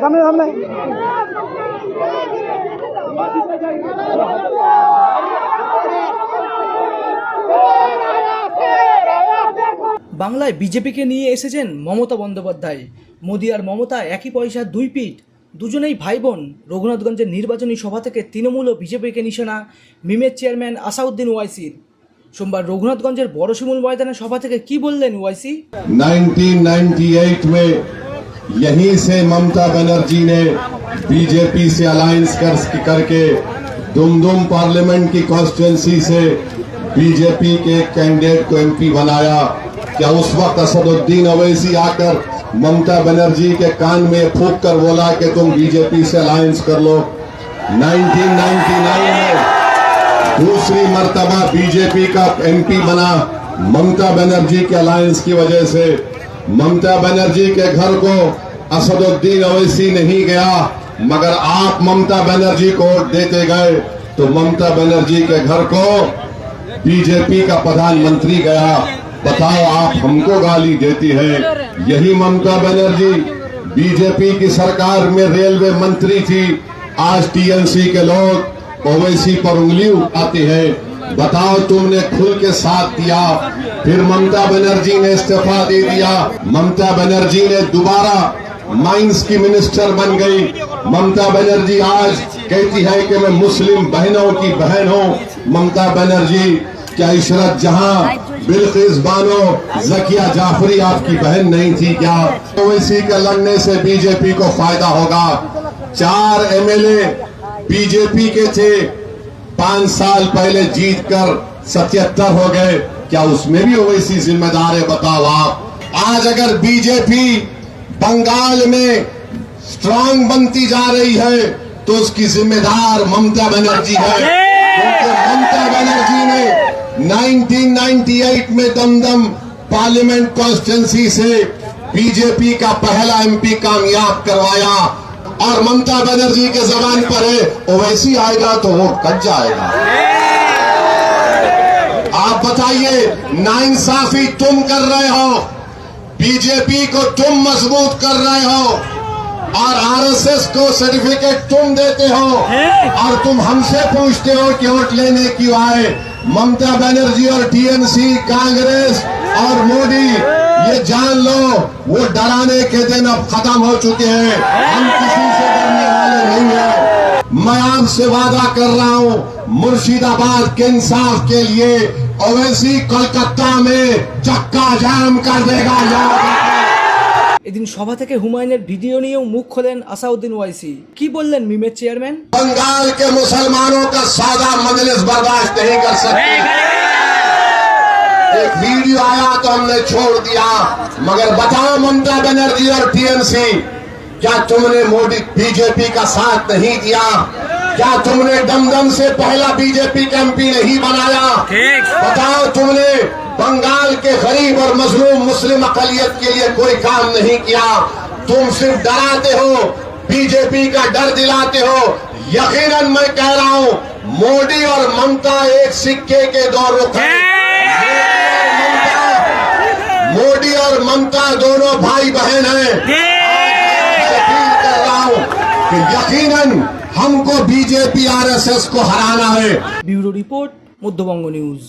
সামনে সামনে বাংলায় বিজেপিকে নিয়ে এসেছেন মমতা বন্দ্যোপাধ্যায়। মোদি আর মমতা একই পয়সার দুই পিঠ, দুজনেই ভাই বোন। রঘুনাথগঞ্জের নির্বাচনী সভা থেকে তৃণমূল ও বিজেপিকে নিশানা মিমের চেয়ারম্যান আসাউদ্দিন ওয়াইসির। সোমবার রঘুনাথগঞ্জের বড়শিমুল ময়দানে সভা থেকে কি বললেন ওয়াইসি? 1998 में यहीं से ममता बनर्जी ने बीजेपी से अलायंस करके दुमदुम पार्लियामेंट की कॉन्स्टिट्यूंसी से बीजेपी के कैंडिडेट को एमपी बनाया। क्या उस वक्त असदुद्दीन ओवैसी आकर ममता बनर्जी के कान में फूंक कर बोला कि तुम बीजेपी से अलायंस कर लो? 1999 में दूसरी मर्तबा बीजेपी का एमपी बना ममता बनर्जी के अलायंस की वजह से। ममता बनर्जी के घर को असदुद्दीन ओवैसी नहीं गया, मगर आप ममता बनर्जी को वोट देते गए तो ममता बनर्जी के घर को बीजेपी का प्रधानमंत्री गया। बताओ, आप हमको गाली देती है। यही ममता बनर्जी बीजेपी की सरकार में रेलवे मंत्री थी। आज टीएमसी के लोग ओवैसी पर उंगली उठाते हैं। बताओ, तुमने खुल के साथ दिया, फिर ममता बनर्जी ने इस्तीफा दे दिया। ममता बनर्जी ने दोबारा माइंस की मिनिस्टर बन गई। ममता बनर्जी आज कहती है कि मैं मुस्लिम बहनों की बहन हूँ। ममता बनर्जी, क्या इशरत जहां, बिल्किस बानो, जकिया जाफरी आपकी बहन नहीं थी क्या? ओवैसी के लड़ने से बीजेपी को फायदा होगा। 4 एमएलए बीजेपी के थे, 5 साल पहले जीतकर 77 हो गए। क्या उसमें भी ओवैसी जिम्मेदार है? बताओ आप। आज अगर बीजेपी बंगाल में स्ट्रांग बनती जा रही है तो उसकी जिम्मेदार ममता बनर्जी है, क्योंकि ममता बनर्जी ने 1998 में दमदम पार्लियामेंट कॉन्स्टिट्यूंसी से बीजेपी का पहला एमपी कामयाब करवाया। और ममता बनर्जी के जबान पर है, ओवैसी आएगा तो वोट कट जाएगा। आप बताइए, नाइंसाफी तुम कर रहे हो, बीजेपी को तुम मजबूत कर रहे हो और आरएसएस को सर्टिफिकेट तुम देते हो, और तुम हमसे पूछते हो कि वोट लेने क्यों आए। ममता बनर्जी और टीएमसी, कांग्रेस और मोदी, ये जान लो वो डराने के दिन अब खत्म हो चुके हैं। हम किसी से डरने वाले नहीं हैं। मैं आपसे वादा कर रहा हूं, मुर्शिदाबाद के इंसाफ के लिए ओवैसी कोलकाता में चक्का जाम कर देगा। এদিন সভা থেকে হুমায়ুনের ভিডিও নিয়েও মুখ খোলেন আসাউদ্দিন ওয়াইসি। কি বললেন মিমের চেয়ারম্যান? बंगाल के मुसलमानों का सादा मजलिस बर्दाश्त नहीं कर सकते। एक वीडियो आया तो हमने छोड़ दिया, मगर बताओ ममता बनर्जी और टीएमसी, क्या तुमने मोदी बीजेपी का साथ नहीं दिया? क्या तुमने दमदम से पहला बीजेपी का एमपी नहीं बनाया? बताओ, तुमने बंगाल के गरीब और मजलूम मुस्लिम अकलियत के लिए कोई काम नहीं किया। तुम सिर्फ डराते हो, बीजेपी का डर दिलाते हो। यकीनन मैं कह रहा हूं, मोदी और ममता एक सिक्के के दो रुख हैं। मोदी और ममता दोनों भाई बहन हैं। अपील कर रहा हूं कि यकीनन हमको बीजेपी आरएसएस को हराना है। Bureau report, Madhyabanga news.